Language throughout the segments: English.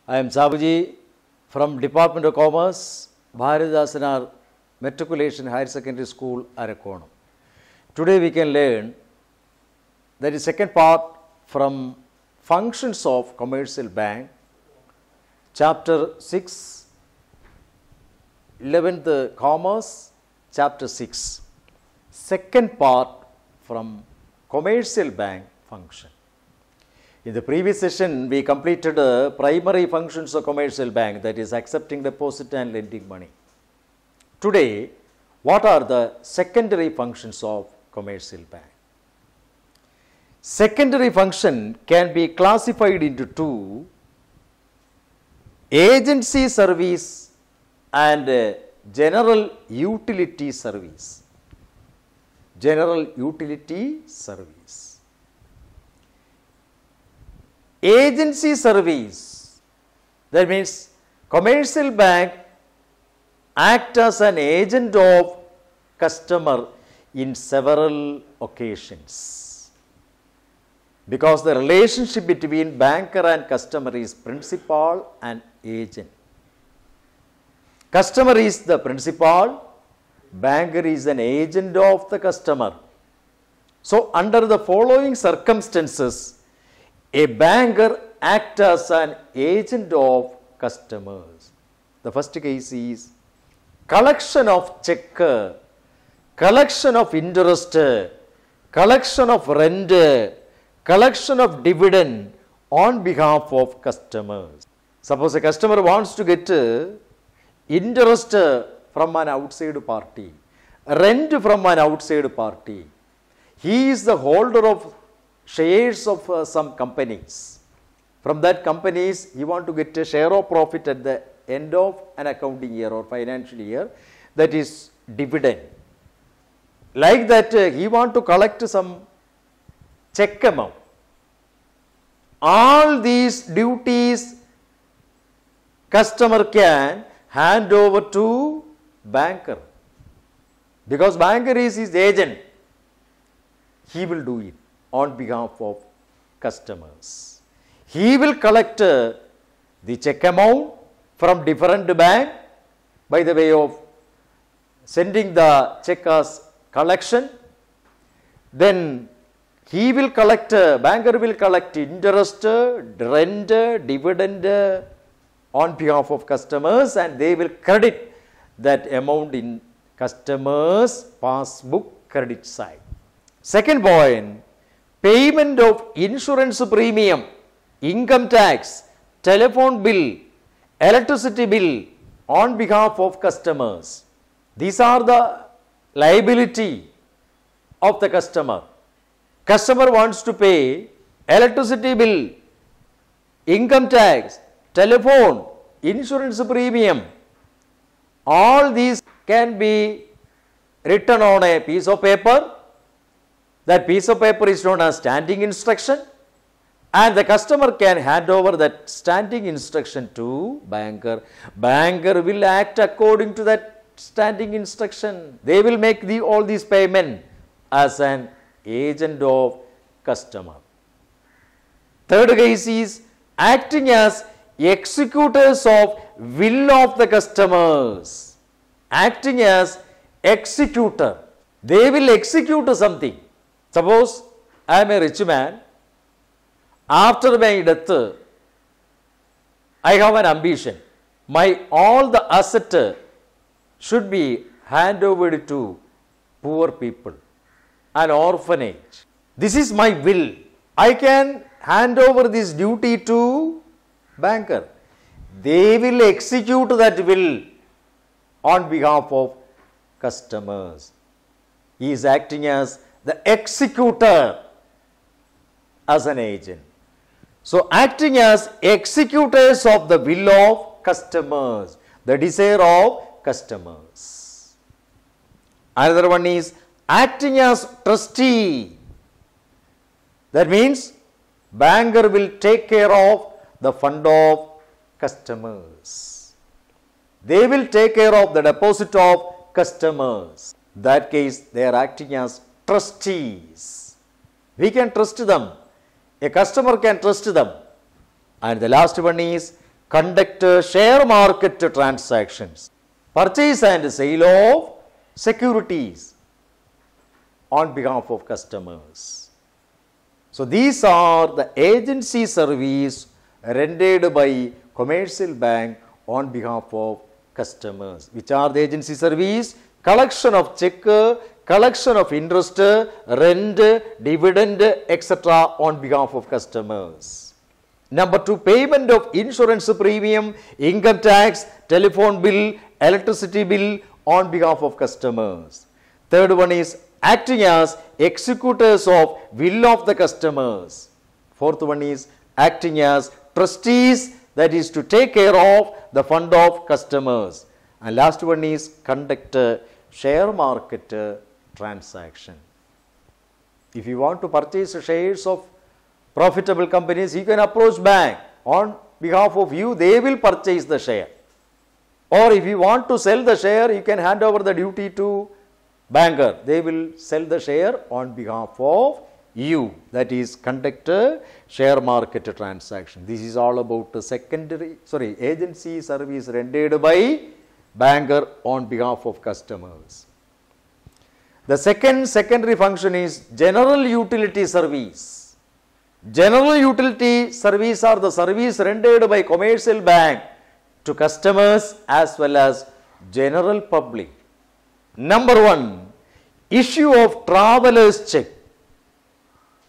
I am Sabuji from Department of Commerce, Bharatdasanar Matriculation Higher Secondary School, Arakonam. Today we can learn that is second part from Functions of Commercial Bank, Chapter 6, 11th Commerce, Chapter 6. Second part from Commercial Bank Function. In the previous session, we completed primary functions of commercial bank, that is accepting deposit and lending money. Today, what are the secondary functions of commercial bank? Secondary function can be classified into two: agency service and general utility service. General utility service. Agency service, that means commercial bank act as an agent of customer in several occasions, because the relationship between banker and customer is principal and agent. Customer is the principal, banker is an agent of the customer. So under the following circumstances, a banker acts as an agent of customers. The first case is collection of check, collection of interest, collection of rent, collection of dividend on behalf of customers. Suppose a customer wants to get interest from an outside party, rent from an outside party. He is the holder of shares of some companies. From that companies, he want to get a share of profit at the end of an accounting year or financial year, that is dividend. Like that, he want to collect some check amount. All these duties customer can hand over to banker, because banker is his agent. He will do it on behalf of customers. He will collect the check amount from different bank by the way of sending the check as collection. Then he will collect, banker will collect interest, rent, dividend on behalf of customers, and they will credit that amount in customers' passbook credit side. Second point, payment of insurance premium, income tax, telephone bill, electricity bill on behalf of customers. These are the liability of the customer. Customer wants to pay electricity bill, income tax, telephone, insurance premium. All these can be written on a piece of paper. That piece of paper is known as standing instruction, and the customer can hand over that standing instruction to banker. Banker will act according to that standing instruction. They will make all these payment as an agent of customer. Third case is acting as executors of will of the customers. Acting as executor. They will execute something. Suppose I am a rich man. After my death, I have an ambition. All the asset should be handed over to poor people, an orphanage. This is my will. I can hand over this duty to banker. They will execute that will on behalf of customers. He is acting as the executor as an agent. So acting as executors of the will of customers, the desire of customers. Another one is acting as trustee. That means banker will take care of the fund of customers. They will take care of the deposit of customers. In that case, they are acting as trustees. We can trust them. A customer can trust them. And the last one is conduct share market transactions, purchase and sale of securities on behalf of customers. So these are the agency service rendered by commercial bank on behalf of customers. Which are the agency service? Collection of check, collection of interest, rent, dividend, etc. on behalf of customers. Number 2, payment of insurance premium, income tax, telephone bill, electricity bill on behalf of customers. Third one is acting as executors of will of the customers. Fourth one is acting as trustees, that is to take care of the fund of customers. And last one is conduct share market transaction. If you want to purchase shares of profitable companies, you can approach bank. On behalf of you, they will purchase the share. Or if you want to sell the share, you can hand over the duty to banker. They will sell the share on behalf of you. That is conduct share market transaction. This is all about the agency service rendered by banker on behalf of customers. The secondary function is general utility service. General utility service are the service rendered by commercial bank to customers as well as general public. Number 1, issue of traveler's check.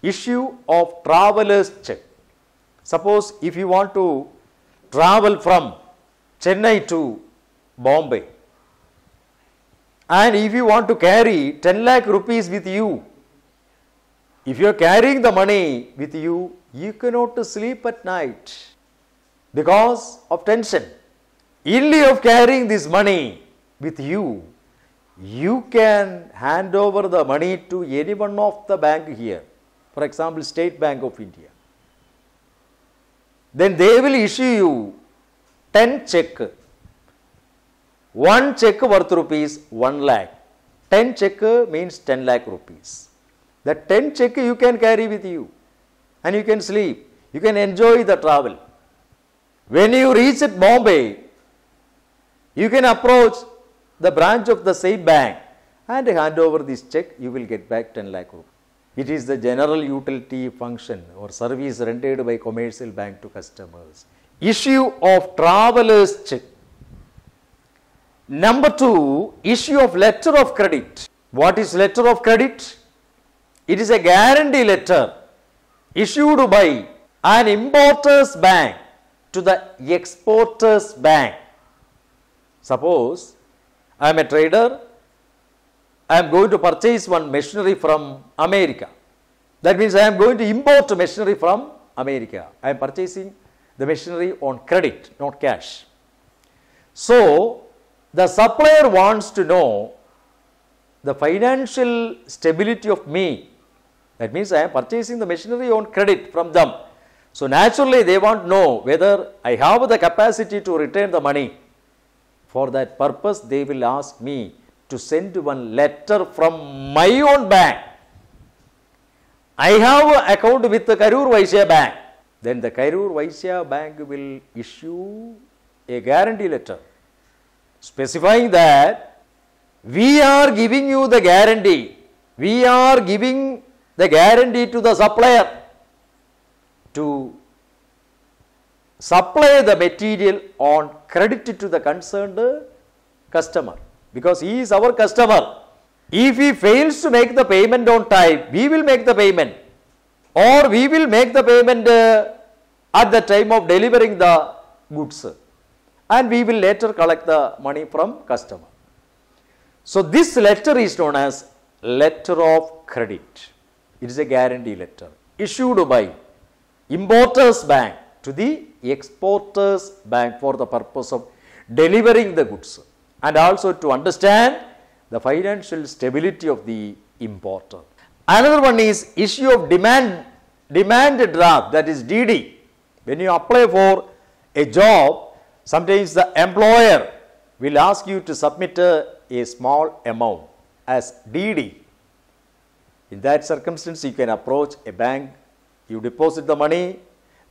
Issue of traveler's check. Suppose if you want to travel from Chennai to Bombay, and if you want to carry 10 lakh rupees with you, if you are carrying the money with you, you cannot sleep at night because of tension. In lieu of carrying this money with you, you can hand over the money to any one of the bank here. For example, State Bank of India. Then they will issue you 10 check. One check worth rupees 1 lakh. 10 check means 10 lakh rupees. That 10 check you can carry with you and you can sleep. You can enjoy the travel. When you reach at Bombay, you can approach the branch of the same bank and hand over this check. You will get back 10 lakh rupees. It is the general utility function or service rendered by commercial bank to customers. Issue of traveler's check. Number 2, issue of letter of credit. What is letter of credit? It is a guarantee letter issued by an importer's bank to the exporter's bank. Suppose I am a trader, I am going to purchase one machinery from America. That means I am going to import machinery from America. I am purchasing the machinery on credit, not cash. So, the supplier wants to know the financial stability of me. That means I am purchasing the machinery on credit from them. So, naturally they want to know whether I have the capacity to return the money. For that purpose, they will ask me to send one letter from my own bank. I have an account with the Karur Vysya Bank. Then the Karur Vysya Bank will issue a guarantee letter specifying that we are giving you the guarantee. We are giving the guarantee to the supplier to supply the material on credit to the concerned customer, because he is our customer. If he fails to make the payment on time, we will make the payment, or we will make the payment at the time of delivering the goods, and we will later collect the money from customer. So this letter is known as letter of credit. It is a guarantee letter issued by importer's bank to the exporter's bank for the purpose of delivering the goods and also to understand the financial stability of the importer. Another one is issue of demand draft, that is DD. When you apply for a job, sometimes the employer will ask you to submit a small amount as DD. In that circumstance, you can approach a bank, you deposit the money,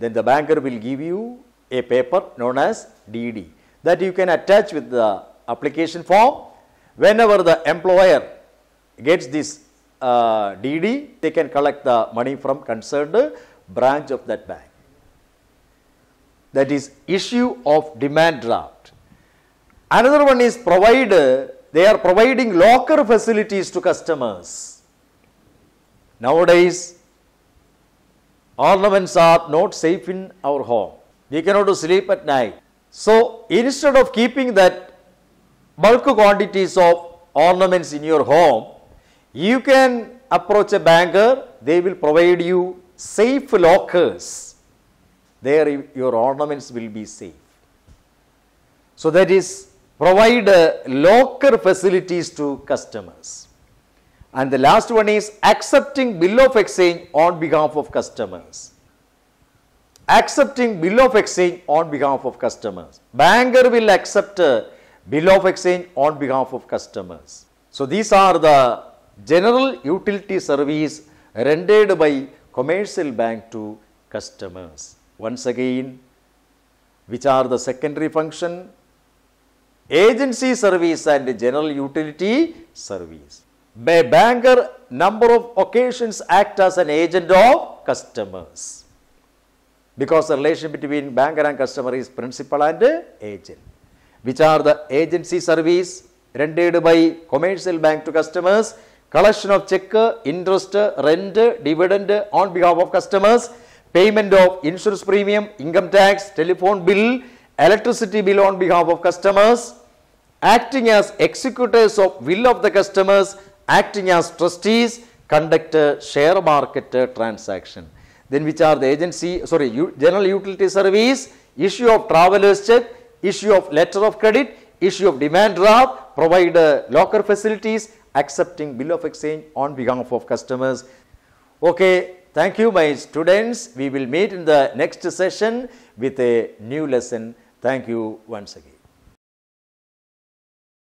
then the banker will give you a paper known as DD that you can attach with the application form. Whenever the employer gets this DD, they can collect the money from concerned branch of that bank. That is issue of demand draft. Another one is they are providing locker facilities to customers. Nowadays, ornaments are not safe in our home. We cannot sleep at night. So, instead of keeping that bulk quantities of ornaments in your home, you can approach a banker. They will provide you safe lockers. There your ornaments will be safe. So, that is provide locker facilities to customers. And the last one is accepting bill of exchange on behalf of customers. Accepting bill of exchange on behalf of customers. Banker will accept bill of exchange on behalf of customers. So, these are the general utility service rendered by commercial bank to customers. Once again, which are the secondary function? Agency service and general utility service. By banker, number of occasions act as an agent of customers, because the relation between banker and customer is principal and agent. Which are the agency service rendered by commercial bank to customers? Collection of check, interest, rent, dividend on behalf of customers, payment of insurance premium, income tax, telephone bill, electricity bill on behalf of customers, acting as executors of will of the customers, acting as trustees, conduct share market transaction. Then which are the general utility service? Issue of traveller's check, issue of letter of credit, issue of demand draft, provide locker facilities, accepting bill of exchange on behalf of customers. Okay, thank you my students. We will meet in the next session with a new lesson. Thank you once again.